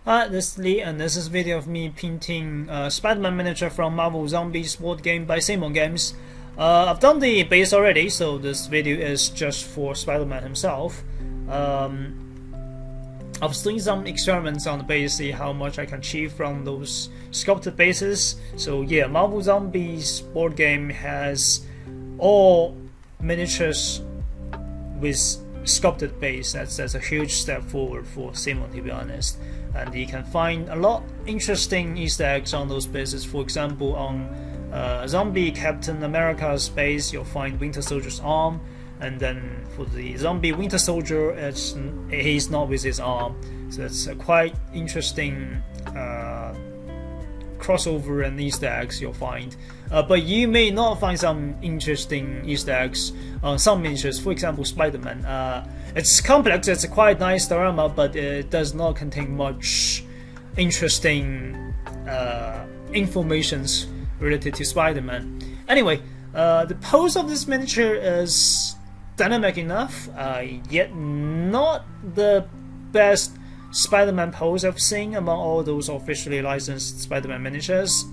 Hi, this is Lee, and this is a video of me painting Spiderman miniature from Marvel Zombies board game by CMON Games. I've done the base already, so this video is just for Spiderman himself. I've seen some experiments on the base, see how much I can achieve from those sculpted bases. So yeah, Marvel Zombies board game has all miniatures with sculpted base. That's a huge step forward for CMON, to be honest. And you can find a lot interesting Easter eggs on those bases. For example, on Zombie Captain America's base, you'll find Winter Soldier's arm, and then for the Zombie Winter Soldier, he's not with his arm. So it's a quite interesting crossover and Easter eggs you'll find. But you may not find some interesting Easter eggs on some miniatures. For example, Spiderman. It's complex, it's a quite nice diorama, but it does not contain much interesting informations related to Spider-Man. Anyway, the pose of this miniature is dynamic enough, yet not the best Spider-Man pose I've seen among all those officially licensed Spider-Man miniatures,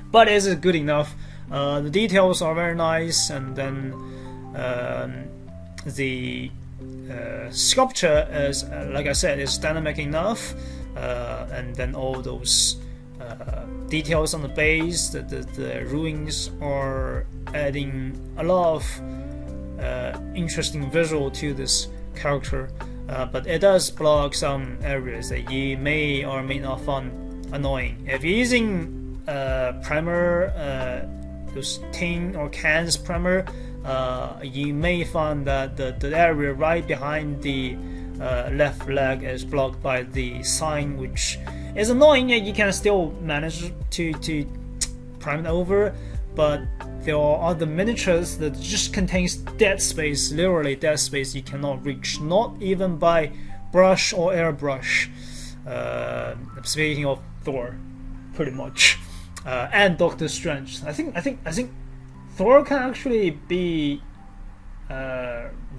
but it is good enough. The details are very nice, and then the sculpture is, like I said, is dynamic enough, and then all those details on the base, the ruins are adding a lot of interesting visual to this character. But it does block some areas that you may or may not find annoying. If you're using primer, those tin or cans primer, you may find that the area right behind the left leg is blocked by the sign, which is annoying. You can still manage to prime it over, but there are other miniatures that just contains dead space, literally dead space you cannot reach, not even by brush or airbrush. Speaking of Thor, pretty much, and Doctor Strange. I think Thor can actually be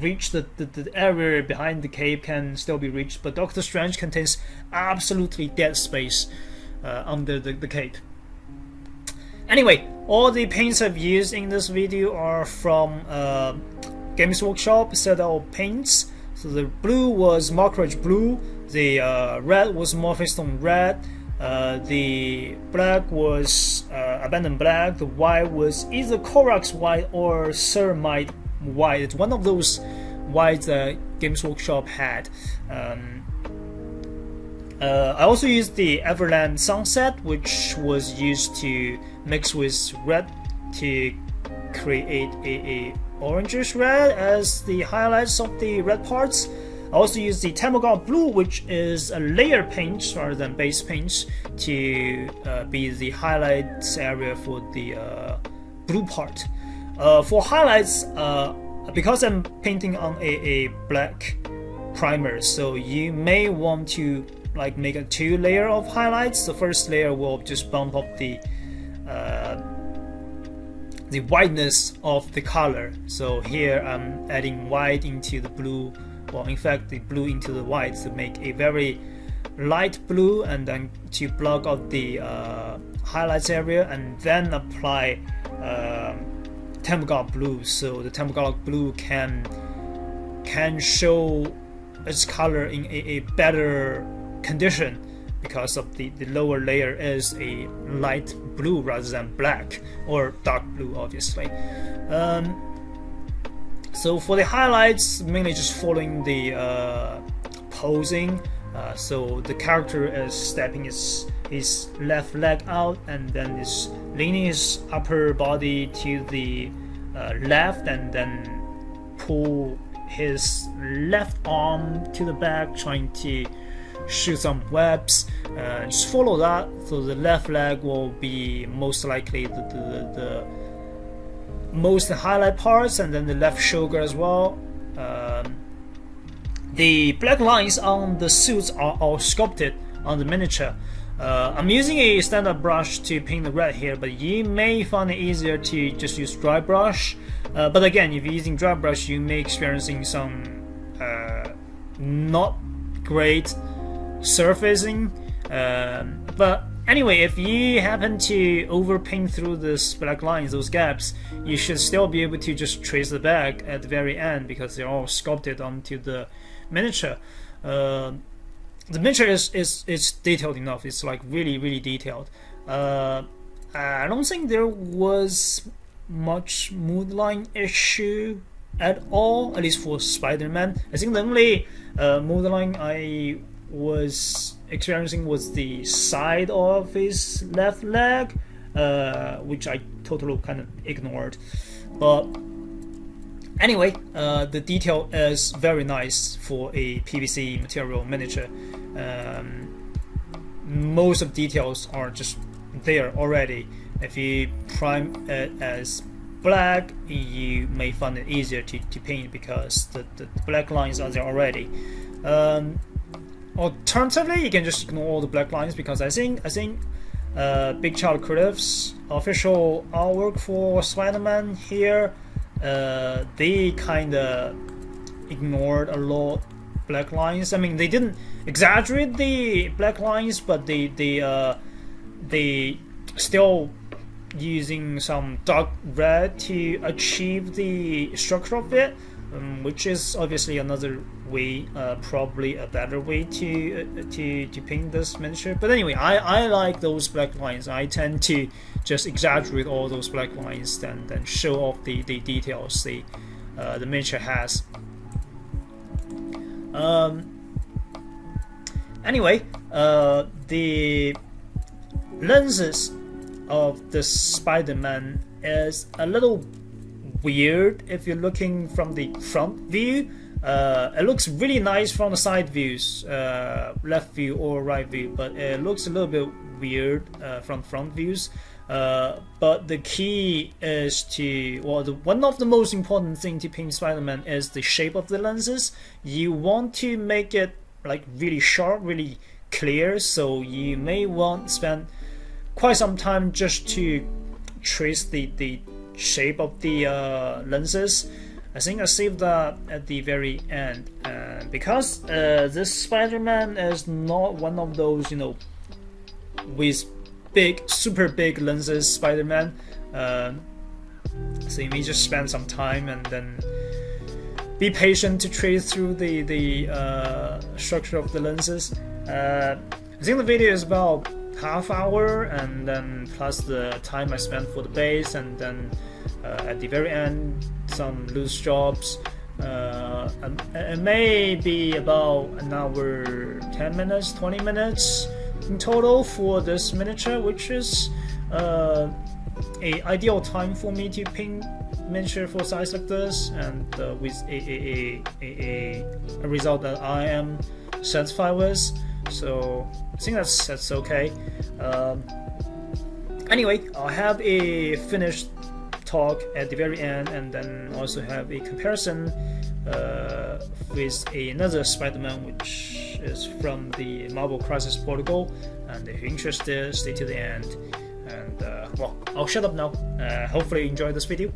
reached. The area behind the cape can still be reached, but Doctor Strange contains absolutely dead space under the cape. Anyway, all the paints I've used in this video are from Games Workshop set of paints. So the blue was Markridge blue, the red was Morphistone red, the black was Abandoned black, the white was either Korax white or Ceramite white. It's one of those whites that Games Workshop had. I also used the Everland Sunset, which was used to mix with red to create a orangish red as the highlights of the red parts. I also used the Tamagotchi Blue, which is a layer paint rather than base paint, to be the highlights area for the blue part. For highlights, because I'm painting on a black primer, so you may want to make a two layer of highlights. The first layer will just bump up the whiteness of the color. So here I'm adding white into the blue, or in fact the blue into the white, to make a very light blue, and then to block out the highlights area, and then apply Tamagotchi blue, so the Tamagotchi blue can show its color in a better condition, because of the lower layer is a light blue rather than black or dark blue, obviously. So for the highlights, mainly just following the posing. So the character is stepping his left leg out, and then is leaning his upper body to the left, and then pull his left arm to the back, trying to shoot some webs. Just follow that. So the left leg will be most likely the most highlight parts, and then the left shoulder as well. The black lines on the suits are all sculpted on the miniature. I'm using a standard brush to paint the red here, but you may find it easier to just use dry brush. But again, if you're using dry brush, you may experiencing some not great surfacing. But anyway, if you happen to overpaint through this black lines, those gaps, you should still be able to just trace the back at the very end because they're all sculpted onto the miniature. The miniature is detailed enough. It's like really detailed. I don't think there was much mood line issue at all, at least for Spider-Man. I think the only mood line I was experiencing was the side of his left leg, which I totally kind of ignored. But anyway, the detail is very nice for a PVC material miniature. Most of the details are just there already. If you prime it as black, you may find it easier to paint because the black lines are there already. Alternatively, you can just ignore all the black lines because I think Big Child Creative's official artwork for Spider-Man here, they kind of ignored a lot black lines. I mean, they didn't exaggerate the black lines, but they still using some dark red to achieve the structure of it, which is obviously another way, probably a better way to paint this miniature. But anyway, I like those black lines. I tend to just exaggerate all those black lines, then show off the details the miniature has. Anyway, the lenses of the Spider-Man is a little weird if you're looking from the front view. It looks really nice from the side views, left view or right view, but it looks a little bit weird from front views. But the key is to, one of the most important thing to paint Spider-Man is the shape of the lenses. You want to make it like really sharp, really clear, so you may want to spend quite some time just to trace the shape of the lenses. I think I saved that at the very end, because this Spider-Man is not one of those, with super big lenses Spider-Man. So you may just spend some time and then be patient to trace through the structure of the lenses. I think the video is about half hour, and then plus the time I spent for the base, and then at the very end some loose jobs. It may be about an hour 10 minutes 20 minutes in total for this miniature, which is a ideal time for me to paint miniature for size like this, and with a result that I am satisfied with. So I think that's okay. Anyway, I'll have a finished talk at the very end, and then also have a comparison with another Spider-Man, which is from the Marvel Crisis Protocol. And if you're interested, stay to the end. And I'll shut up now. Hopefully you enjoyed this video.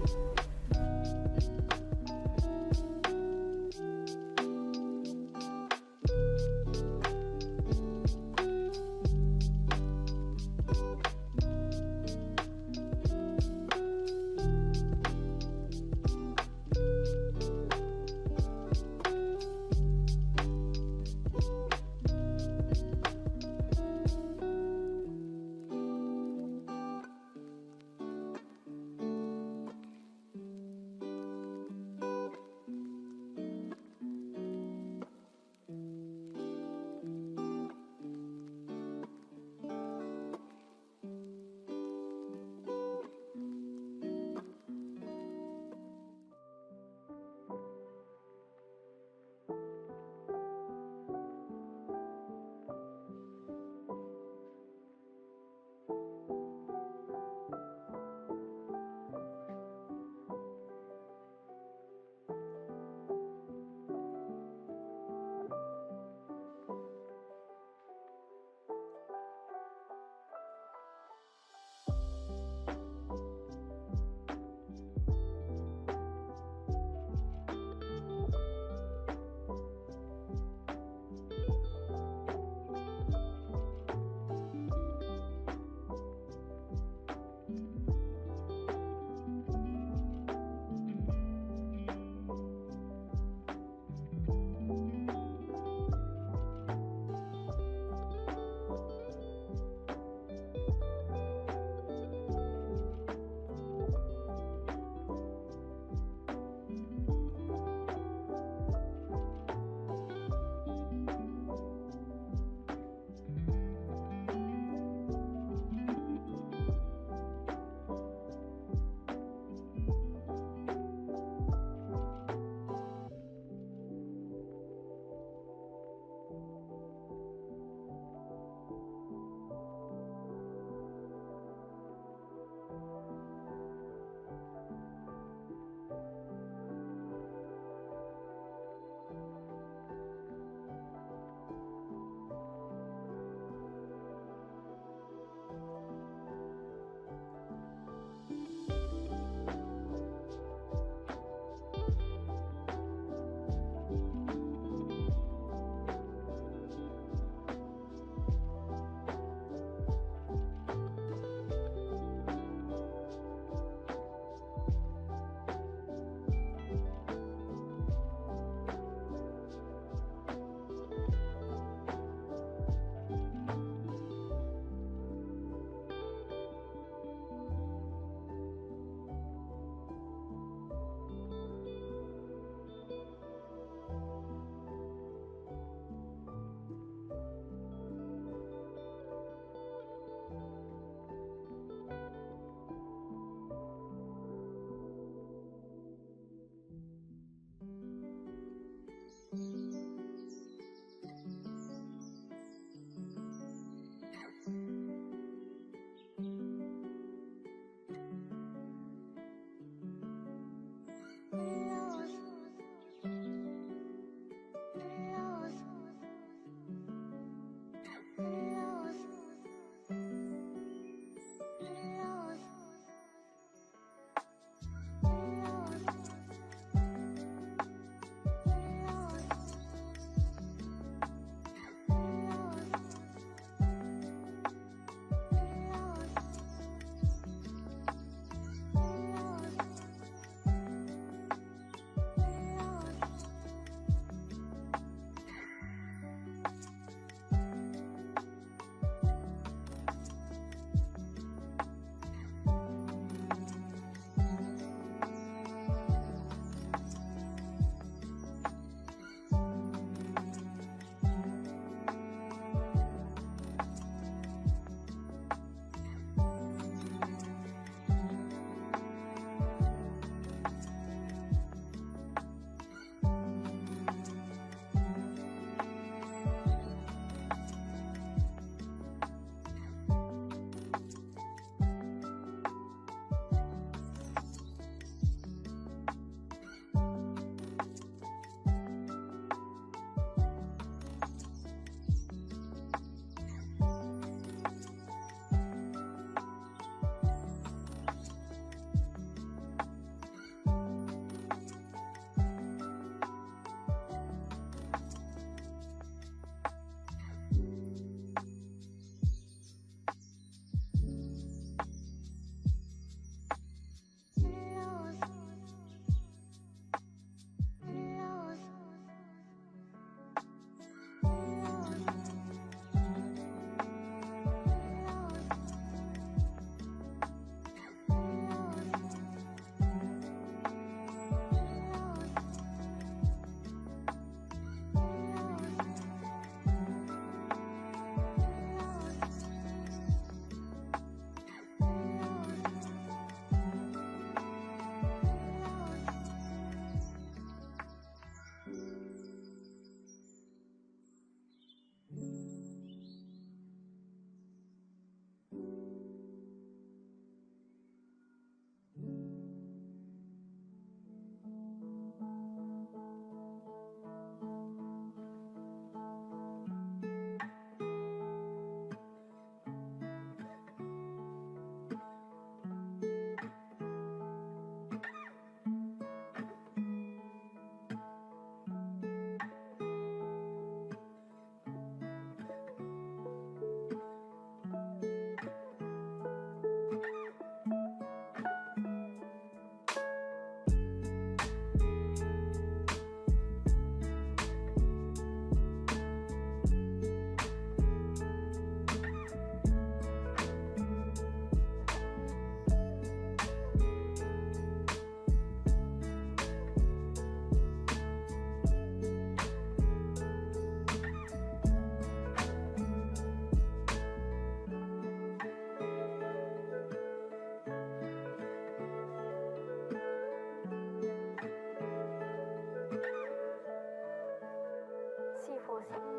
复习。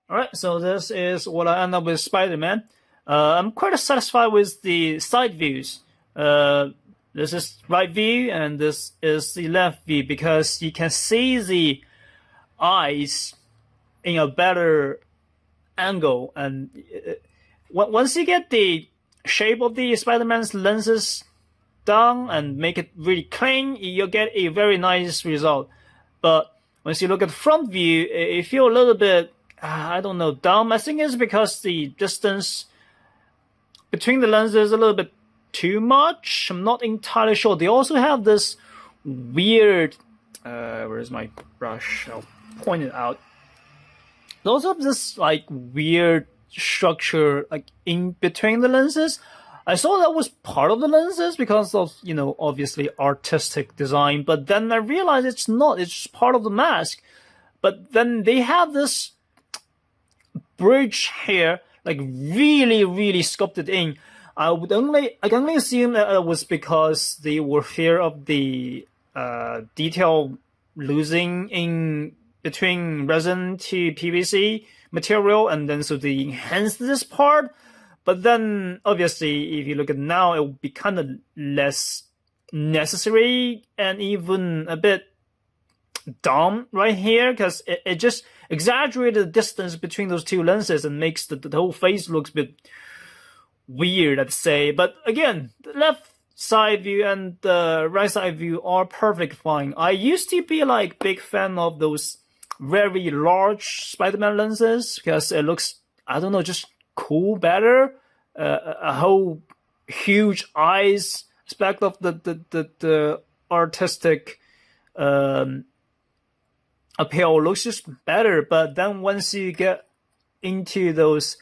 Alright, so this is what I end up with Spider-Man. I'm quite satisfied with the side views. This is right view and this is the left view because you can see the eyes in a better angle. And once you get the shape of the Spider-Man's lenses down and make it really clean, you'll get a very nice result. But once you look at the front view, you feel a little bit, I don't know, dumb. I think it's because the distance between the lenses is a little bit too much. I'm not entirely sure. They also have this weird, where's my brush? I'll point it out. They also have this like weird structure like in between the lenses. I saw that was part of the lenses because of, you know, obviously artistic design, but then I realized it's not, it's just part of the mask. But then they have this bridge here, like really sculpted in. I can only assume that it was because they were fear of the detail losing in between resin to PVC material, and then so they enhanced this part. But then, obviously, if you look at now, it will be kind of less necessary and even a bit dumb right here because it just exaggerated the distance between those two lenses and makes the whole face looks a bit weird, I'd say. But again, the left side view and the right side view are perfectly fine. I used to be like big fan of those very large Spider-Man lenses because it looks, I don't know, just cool better. A whole huge eyes aspect of the artistic appeal looks just better. But then once you get into those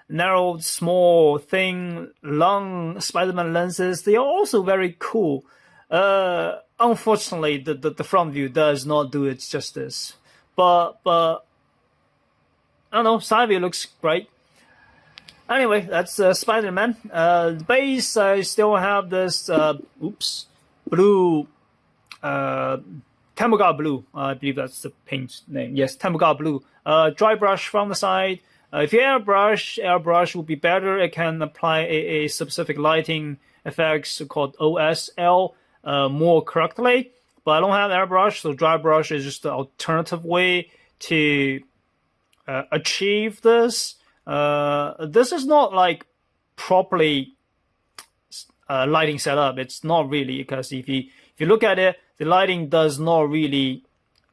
narrow, small, thin, long Spider-Man lenses, they are also very cool. Unfortunately, the front view does not do it justice. But I don't know, side view looks great. Anyway, that's Spider-Man. The base, I still have this, blue, Tempogar Blue. I believe that's the paint name. Yes, Tempogar Blue. Dry brush from the side. If you airbrush will be better. It can apply a specific lighting effects called OSL more correctly. But I don't have airbrush, so dry brush is just the alternative way to achieve this. This is not like properly lighting setup. It's not really, because if you look at it, the lighting does not really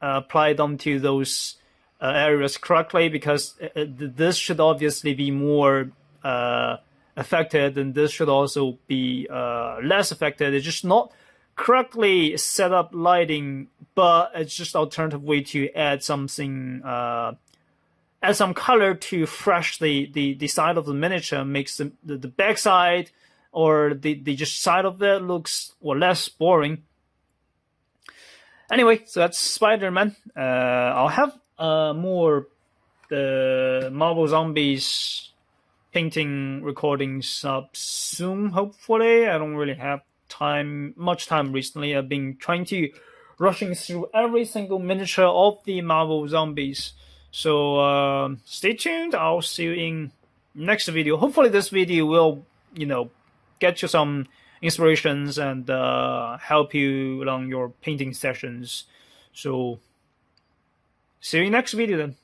apply them to those areas correctly, because this should obviously be more affected, and this should also be less affected. It's just not correctly set up lighting, but it's just alternative way to add something. Add some color to fresh the side of the miniature, makes the back side or the just side of it looks less boring. Anyway, so that's Spider-Man. I'll have more the Marvel Zombies painting recordings up soon, hopefully. I don't really have much time recently. I've been trying to rushing through every single miniature of the Marvel Zombies. So stay tuned. I'll see you in next video. Hopefully this video will, get you some inspirations and help you along your painting sessions. So see you in next video then.